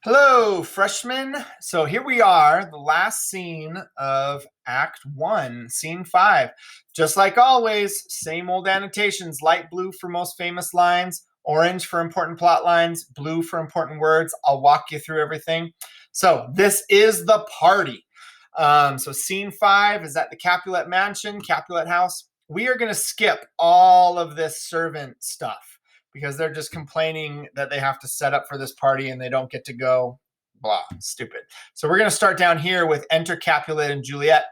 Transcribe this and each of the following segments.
Hello, freshmen. So here we are, the last scene of Act 1, Scene 5. Just like always, same old annotations, light blue for most famous lines, orange for important plot lines, blue for important words. I'll walk you through everything. So this is the party. So Scene 5 is at the Capulet Mansion, Capulet House. We are going to skip all of this servant stuff because they're just complaining that they have to set up for this party and they don't get to go. Blah, stupid. So we're going to start down here with Enter Capulet and Juliet.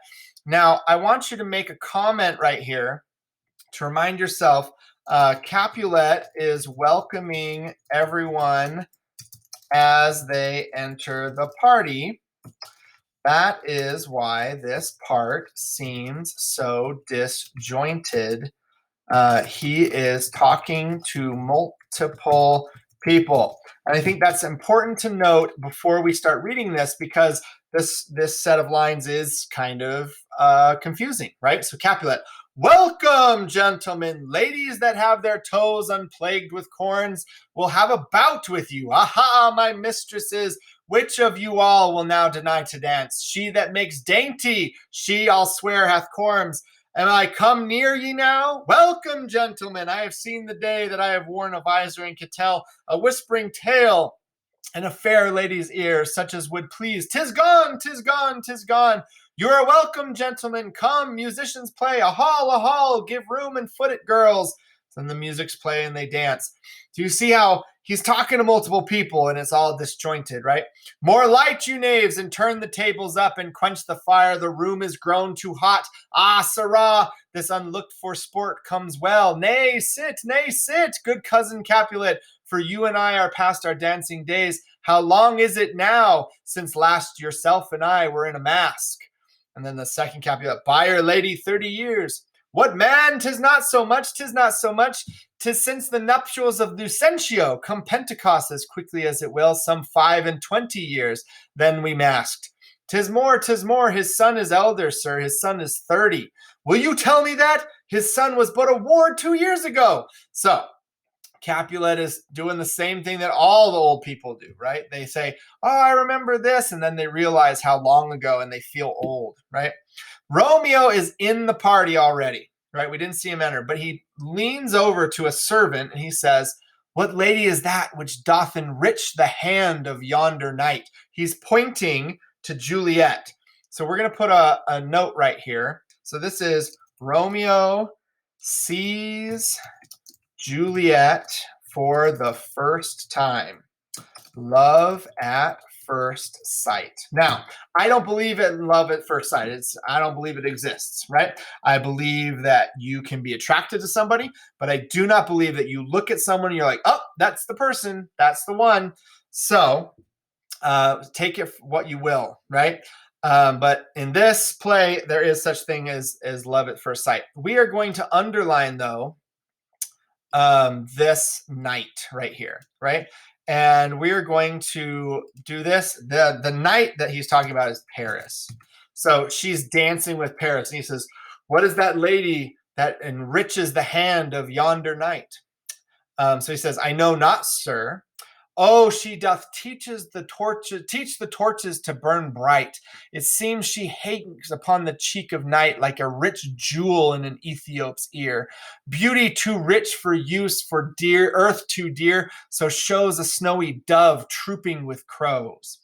Now, I want you to make a comment right here to remind yourself Capulet is welcoming everyone as they enter the party. That is why this part seems so disjointed. He is talking to multiple people. And I think that's important to note before we start reading this because this set of lines is kind of confusing, right? So Capulet, welcome, gentlemen, ladies that have their toes unplagued with corns will have a bout with you. Aha, my mistresses, which of you all will now deny to dance? She that makes dainty, she I'll swear hath corns. Am I come near ye now? Welcome, gentlemen. I have seen the day that I have worn a visor and could tell a whispering tale in a fair lady's ear, such as would please. 'Tis gone, 'tis gone, 'tis gone. You are welcome, gentlemen. Come, musicians play. A hall, give room and foot it, girls. Then the music's play and they dance. Do you see how he's talking to multiple people and it's all disjointed, right? More light, you knaves, and turn the tables up and quench the fire. The room is grown too hot. Ah, sirrah, this unlooked for sport comes well. Nay, sit, good cousin Capulet, for you and I are past our dancing days. How long is it now since last yourself and I were in a mask? And then the second Capulet, byre lady, 30 years. What man? 'Tis not so much, 'tis not so much. 'Tis since the nuptials of Lucentio, come Pentecost as quickly as it will, some 25 years. Then we masked. 'Tis more, his son is elder, sir, his son is 30. Will you tell me that? His son was but a ward 2 years ago. So Capulet is doing the same thing that all the old people do, right? They say, oh, I remember this, and then they realize how long ago and they feel old, right? Romeo is in the party already, right? We didn't see him enter, but he leans over to a servant and he says, what lady is that which doth enrich the hand of yonder knight? He's pointing to Juliet. So we're going to put a note right here. So this is Romeo sees Juliet for the first time. Love at first sight. Now, I don't believe in love at first sight. I don't believe it exists, right? I believe that you can be attracted to somebody, but I do not believe that you look at someone and you're like, oh, that's the person, that's the one. So take it what you will, right? But in this play, there is such thing as love at first sight. We are going to underline, though, this night right here, right? And we're going to do this. The night that he's talking about is Paris. So she's dancing with Paris. And he says, what is that lady that enriches the hand of yonder knight? So he says, I know not, sir. Oh, she doth teach the torches to burn bright. It seems she hangs upon the cheek of night like a rich jewel in an Ethiop's ear. Beauty too rich for use, for dear earth too dear, so shows a snowy dove trooping with crows.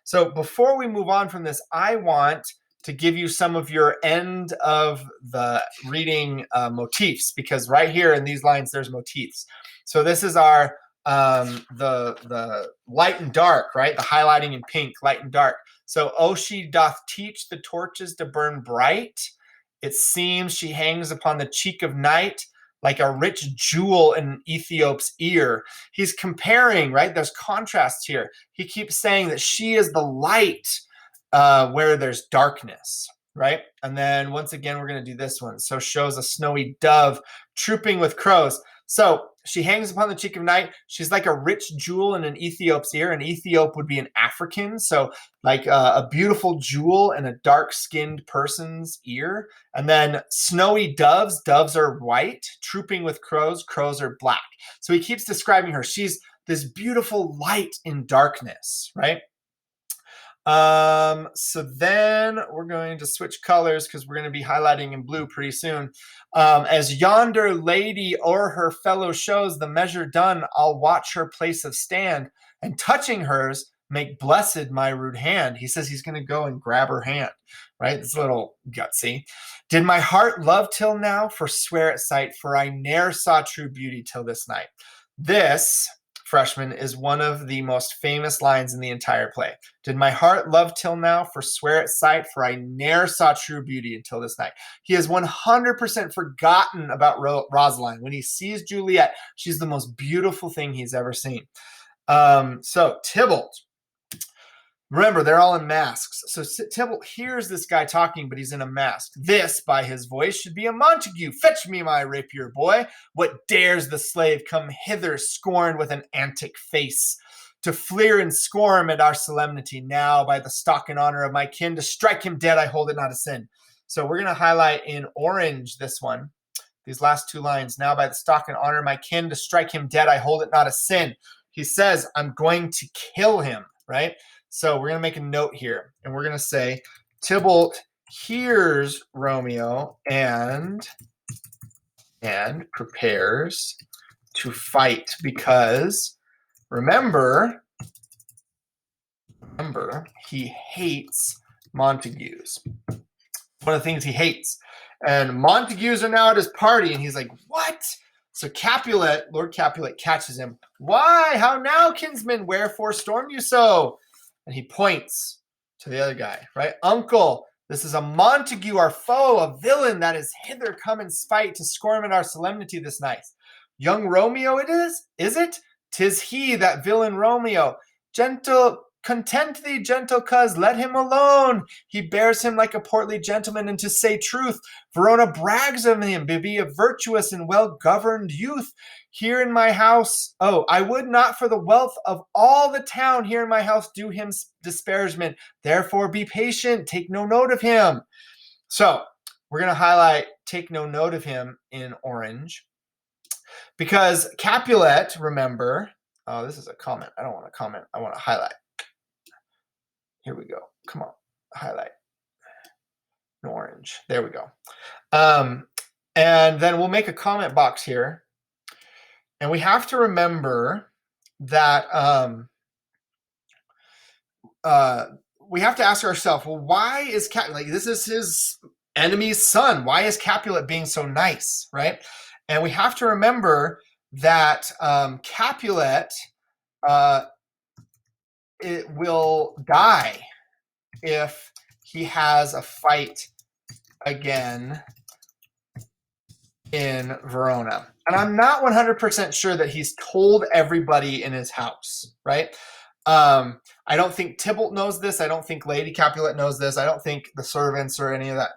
So before we move on from this, I want to give you some of your end of the reading motifs, because right here in these lines, there's motifs. So this is our the light and dark, right? The highlighting in pink, light and dark. So, oh, she doth teach the torches to burn bright. It seems she hangs upon the cheek of night like a rich jewel in an Ethiop's ear. He's comparing, right? There's contrast here. He keeps saying that she is the light where there's darkness, right? And then once again, we're going to do this one. So shows a snowy dove trooping with crows. So she hangs upon the cheek of night. She's like a rich jewel in an Ethiop's ear. An Ethiop would be an African. So like a beautiful jewel in a dark-skinned person's ear. And then snowy doves. Doves are white. Trooping with crows. Crows are black. So he keeps describing her. She's this beautiful light in darkness, right? So then we're going to switch colors because we're going to be highlighting in blue pretty soon. As yonder lady o'er her fellow shows the measure done, I'll watch her place of stand, and touching hers, make blessed my rude hand. He says he's going to go and grab her hand, right? It's a little gutsy. Did my heart love till now? Forswear at sight, for I ne'er saw true beauty till this night. This, freshman, is one of the most famous lines in the entire play. Did my heart love till now? Forswear at sight, for I ne'er saw true beauty until this night. He has 100% forgotten about Rosaline. When he sees Juliet, she's the most beautiful thing he's ever seen. So Tybalt, remember, they're all in masks. So Tybalt hears this guy talking, but he's in a mask. This, by his voice, should be a Montague. Fetch me my rapier, boy. What dares the slave come hither scorned with an antic face, to fleer and scorn at our solemnity? Now, by the stock and honor of my kin, to strike him dead, I hold it not a sin. So we're going to highlight in orange this one, these last two lines. Now, by the stock and honor of my kin, to strike him dead, I hold it not a sin. He says, I'm going to kill him, right? So we're going to make a note here, and we're going to say Tybalt hears Romeo and prepares to fight, because remember, he hates Montagues. One of the things he hates. And Montagues are now at his party, and he's like, what? So Capulet, Lord Capulet, catches him. Why? How now, kinsman? Wherefore storm you so? And he points to the other guy, right? Uncle, this is a Montague, our foe, a villain that is hither come in spite to scorn at our solemnity this night. Young Romeo it is it? 'Tis he, that villain Romeo. Gentle, content thee, gentle coz, let him alone. He bears him like a portly gentleman, and to say truth, Verona brags of him to be a virtuous and well-governed youth. Here in my house, I would not for the wealth of all the town here in my house do him disparagement. Therefore be patient, take no note of him. So we're going to highlight take no note of him in orange, because Capulet, remember, this is a comment. I don't want to comment. I want to highlight. Here we go. Come on, highlight in orange. There we go. And then we'll make a comment box here. And we have to remember that we have to ask ourselves, well, why is this is his enemy's son? Why is Capulet being so nice, right? And we have to remember that Capulet it will die if he has a fight again in Verona. And I'm not 100% sure that he's told everybody in his house, right? I don't think Tybalt knows this. I don't think Lady Capulet knows this. I don't think the servants or any of that.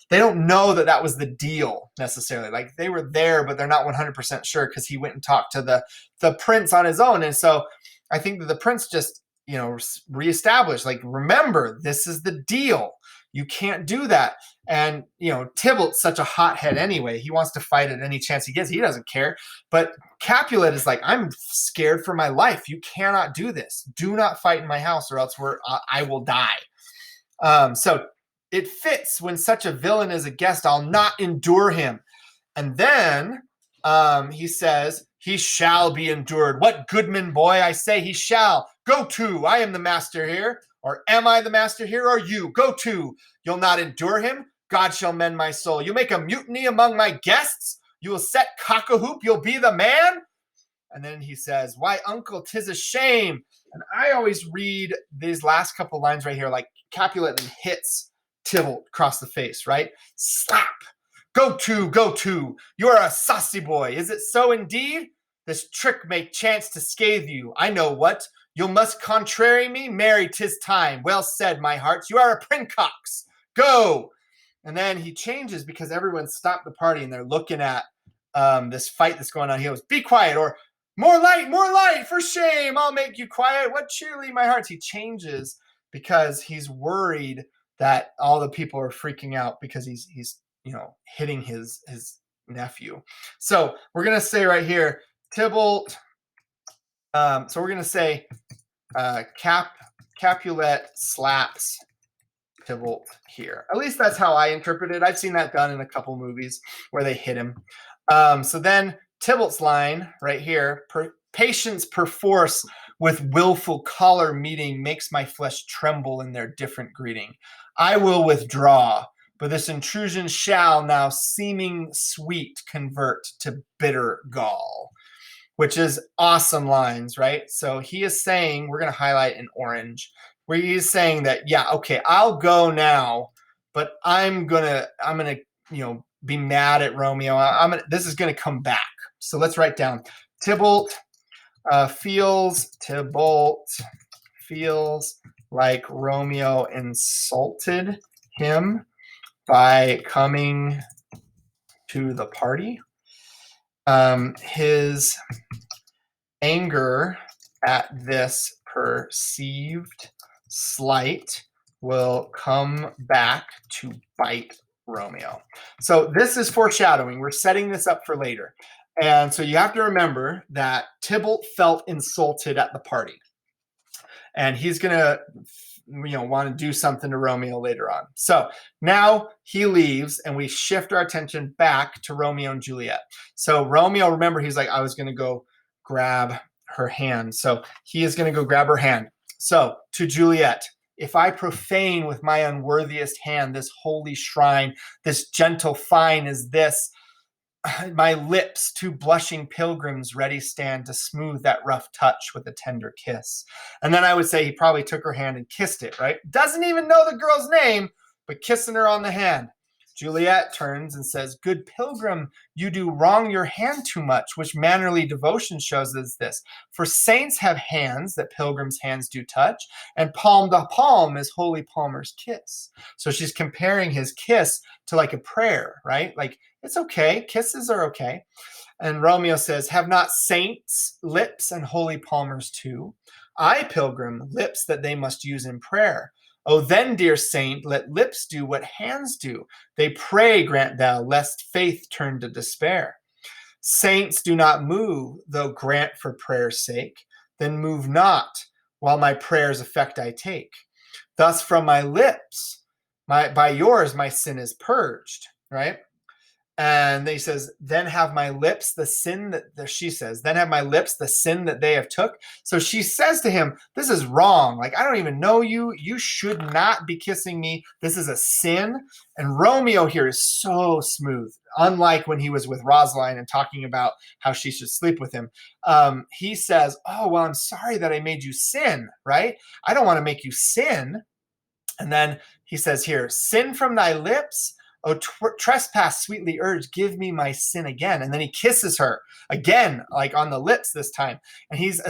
They don't know that that was the deal necessarily. Like, they were there, but they're not 100% sure, because he went and talked to the prince on his own. And so I think that the prince just, reestablished, like, remember, this is the deal. You can't do that. And, Tybalt's such a hothead anyway. He wants to fight at any chance he gets. He doesn't care. But Capulet is like, I'm scared for my life. You cannot do this. Do not fight in my house, or else I will die. So it fits when such a villain is a guest. I'll not endure him. And then he says, he shall be endured. What goodman boy? I say he shall. Go to. I am the master here. Or am I the master here, or you? Go to. You'll not endure him? God shall mend my soul. You make a mutiny among my guests? You will set cock-a-hoop? You'll be the man? And then he says, why, uncle, 'tis a shame. And I always read these last couple lines right here like Capulet hits Tybalt across the face, right? Slap. Go to, go to. You are a saucy boy. Is it so indeed? This trick may chance to scathe you. I know what. You must contrary me? Marry, 'tis time. Well said, my hearts. You are a princox. Go. And then he changes, because everyone stopped the party and they're looking at this fight that's going on. He goes, be quiet, or more light, for shame. I'll make you quiet. What cheerly, my hearts. He changes because he's worried that all the people are freaking out because he's hitting his nephew. So we're going to say right here, Tybalt So we're going to say Capulet slaps Tybalt here. At least that's how I interpret it. I've seen that done in a couple movies where they hit him. So then Tybalt's line right here, patience perforce with willful choler meeting makes my flesh tremble in their different greeting. I will withdraw, but this intrusion shall now seeming sweet convert to bitter gall, which is awesome lines, right? So he is saying, we're going to highlight in orange, where he's saying that, yeah, okay, I'll go now, but I'm gonna, be mad at Romeo. This is gonna come back. So let's write down Tybalt feels like Romeo insulted him by coming to the party. His anger at this perceived slight will come back to bite Romeo. So this is foreshadowing. We're setting this up for later. And so you have to remember that Tybalt felt insulted at the party. And he's going to want to do something to Romeo later on. So now he leaves and we shift our attention back to Romeo and Juliet. So Romeo, remember, he's like, I was going to go grab her hand. So he is going to go grab her hand. So to Juliet, if I profane with my unworthiest hand this holy shrine, this gentle fine is this, my lips, two blushing pilgrims, ready stand to smooth that rough touch with a tender kiss. And then I would say he probably took her hand and kissed it, right? Doesn't even know the girl's name, but kissing her on the hand. Juliet turns and says, good pilgrim, you do wrong your hand too much, which mannerly devotion shows is this. For saints have hands that pilgrims' hands do touch, and palm to palm is holy Palmer's kiss. So she's comparing his kiss to like a prayer, right? Like, it's okay. Kisses are okay. And Romeo says, have not saints lips and holy Palmers too? I, pilgrim, lips that they must use in prayer. Oh, then, dear saint, let lips do what hands do. They pray, grant thou, lest faith turn to despair. Saints do not move, though grant for prayer's sake. Then move not, while my prayer's effect I take. Thus from my lips, by yours, my sin is purged, right? And then he says, then have my lips the sin that she says, then have my lips the sin that they have took. So she says to him, this is wrong. Like, I don't even know you. You should not be kissing me. This is a sin. And Romeo here is so smooth. Unlike when he was with Rosaline and talking about how she should sleep with him. He says, oh, well, I'm sorry that I made you sin, right? I don't want to make you sin. And then he says here, sin from thy lips, oh, trespass sweetly urged, give me my sin again. And then he kisses her again, like on the lips this time. And he's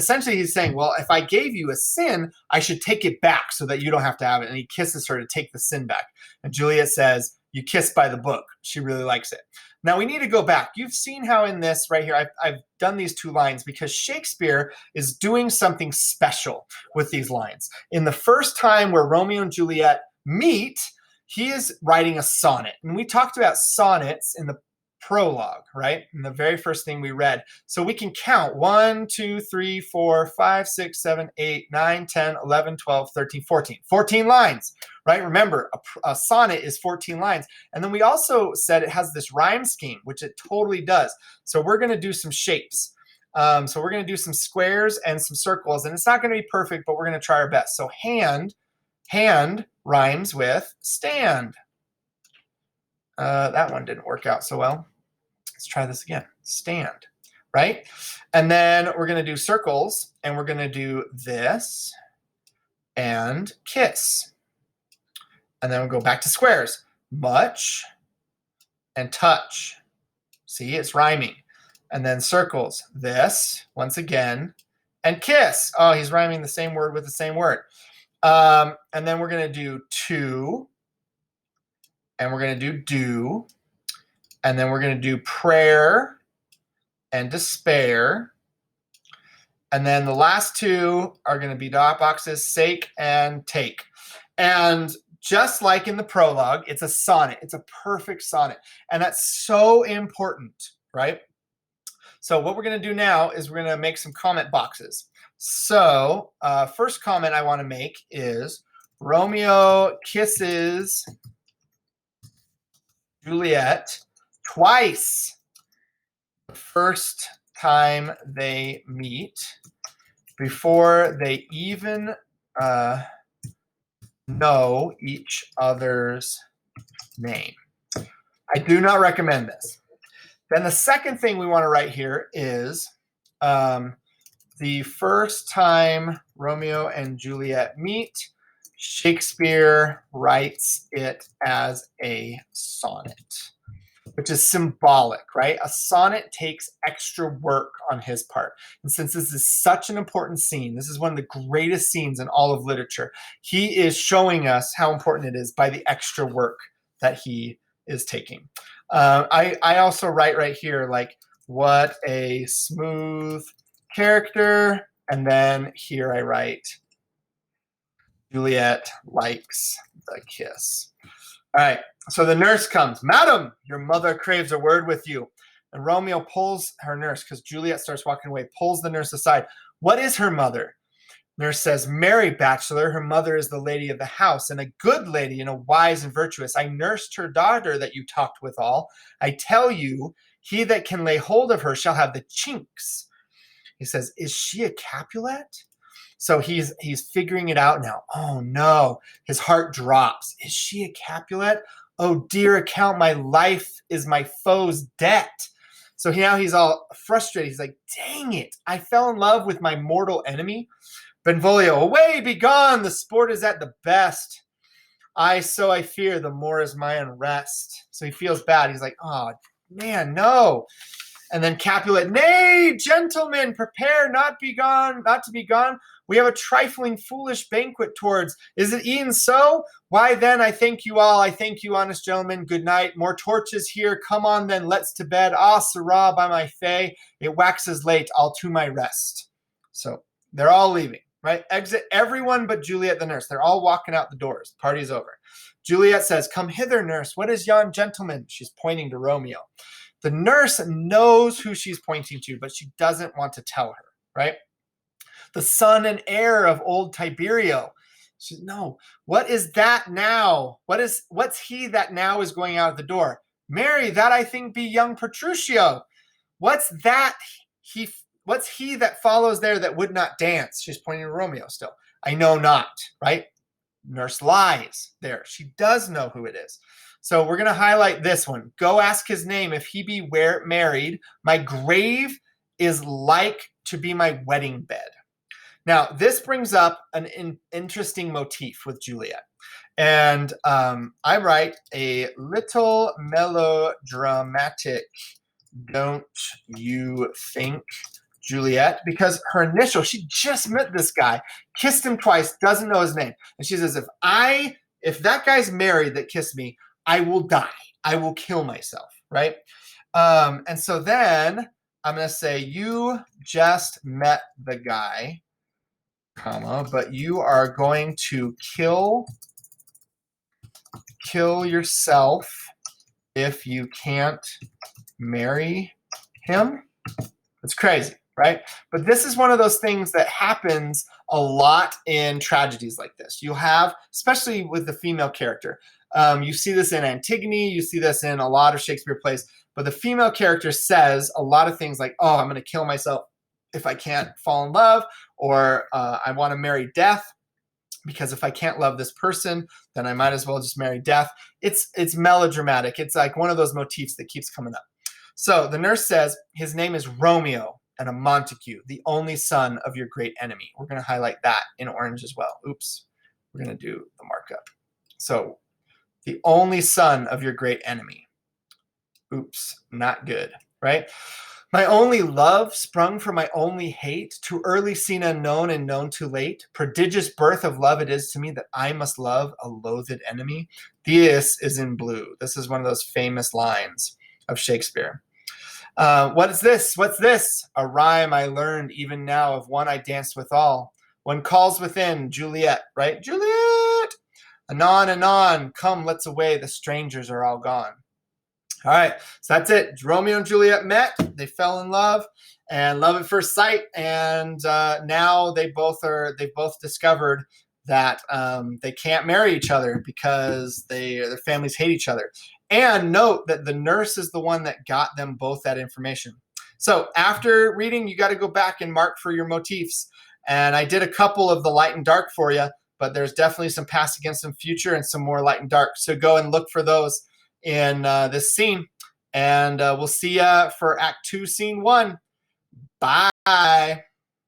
saying, well, if I gave you a sin, I should take it back so that you don't have to have it. And he kisses her to take the sin back. And Juliet says, you kiss by the book. She really likes it. Now we need to go back. You've seen how in this right here, I've done these two lines because Shakespeare is doing something special with these lines. In the first time where Romeo and Juliet meet, he is writing a sonnet. And we talked about sonnets in the prologue, right? In the very first thing we read. So we can count 1, 2, 3, 4, 5, 6, 7, 8, 9, 10, 11, 12, 13, 14. 14 lines, right? Remember, a sonnet is 14 lines. And then we also said it has this rhyme scheme, which it totally does. So we're going to do some shapes. So we're going to do some squares and some circles. And it's not going to be perfect, but we're going to try our best. So hand rhymes with stand. That one didn't work out so well. Let's try this again. Stand, right? And then we're going to do circles, and we're going to do this and kiss. And then we'll go back to squares. Much and touch. See, it's rhyming. And then circles. This, once again, and kiss. Oh, he's rhyming the same word with the same word. And then we're going to do to, and we're going to do, and then we're going to do prayer and despair. And then the last two are going to be dot boxes, sake and take. And just like in the prologue, it's a sonnet. It's a perfect sonnet. And that's so important, right? So what we're going to do now is we're going to make some comment boxes. So first comment I want to make is Romeo kisses Juliet twice the first time they meet before they even know each other's name. I do not recommend this. Then the second thing we want to write here is the first time Romeo and Juliet meet, Shakespeare writes it as a sonnet, which is symbolic, right? A sonnet takes extra work on his part. And since this is such an important scene, this is one of the greatest scenes in all of literature, he is showing us how important it is by the extra work that he is taking. I also write right here, like, what a smooth character. And then here I write, Juliet likes the kiss. All right, so the nurse comes. Madam, your mother craves a word with you. And Romeo pulls her nurse, because Juliet starts walking away, pulls the nurse aside. What is her mother? Nurse says, Mary, bachelor, her mother is the lady of the house, and a good lady and a wise and virtuous. I nursed her daughter that you talked withal. I tell you, he that can lay hold of her shall have the chinks. He says, is she a Capulet? So he's figuring it out now. Oh no, his heart drops. Is she a Capulet? Oh dear account, my life is my foe's debt. So now he's all frustrated. He's like, dang it, I fell in love with my mortal enemy. Benvolio, away, be gone, the sport is at the best. So I fear, the more is my unrest. So he feels bad. He's like, oh man, no. And then Capulet, nay, gentlemen, prepare not to be gone. We have a trifling, foolish banquet towards. Is it e'en so? Why then, I thank you all. I thank you, honest gentlemen. Good night. More torches here. Come on then, let's to bed. Ah, sirrah, by my fay, it waxes late. I'll to my rest. So they're all leaving, right? Exit everyone but Juliet the nurse. They're all walking out the doors. Party's over. Juliet says, come hither, nurse. What is yon gentleman? She's pointing to Romeo. The nurse knows who she's pointing to, but she doesn't want to tell her, right? The son and heir of old Tiberio. She says, no, what is that now? What's he that now is going out the door? Mary, that I think be young Petruchio. What's he that follows there that would not dance? She's pointing to Romeo still. I know not, right? Nurse lies there. She does know who it is. So we're going to highlight this one. Go ask his name. If he be married, my grave is like to be my wedding bed. Now, this brings up an interesting motif with Juliet. And I write a little melodramatic, don't you think, Juliet? Because her initial, she just met this guy, kissed him twice, doesn't know his name. And she says, if that guy's married that kissed me, I will die. I will kill myself, right? And so then I'm going to say, you just met the guy, comma, but you are going to kill yourself if you can't marry him. It's crazy, right? But this is one of those things that happens a lot in tragedies like this. You have, especially with the female character, you see this in Antigone, you see this in a lot of Shakespeare plays, but the female character says a lot of things like, oh, I'm going to kill myself if I can't fall in love, or I want to marry death, because if I can't love this person, then I might as well just marry death. It's melodramatic. It's like one of those motifs that keeps coming up. So the nurse says, his name is Romeo and a Montague, the only son of your great enemy. We're going to highlight that in orange as well. Oops, we're going to do the markup. So the only son of your great enemy. Oops, not good, right? My only love sprung from my only hate, too early seen unknown and known too late. Prodigious birth of love it is to me that I must love a loathed enemy. This is in blue. This is one of those famous lines of Shakespeare. What is this? What's this? A rhyme I learned even now of one I danced withal. One calls within, Juliet, right? Juliet! Anon, anon, come, let's away, the strangers are all gone. All right, so that's it. Romeo and Juliet met, they fell in love, and love at first sight, and now they've both discovered that they can't marry each other because their families hate each other. And note that the nurse is the one that got them both that information. So after reading, you got to go back and mark for your motifs. And I did a couple of the light and dark for you, but there's definitely some past, against, some future, and some more light and dark. So go and look for those in this scene. And we'll see you for Act 2, Scene 1. Bye.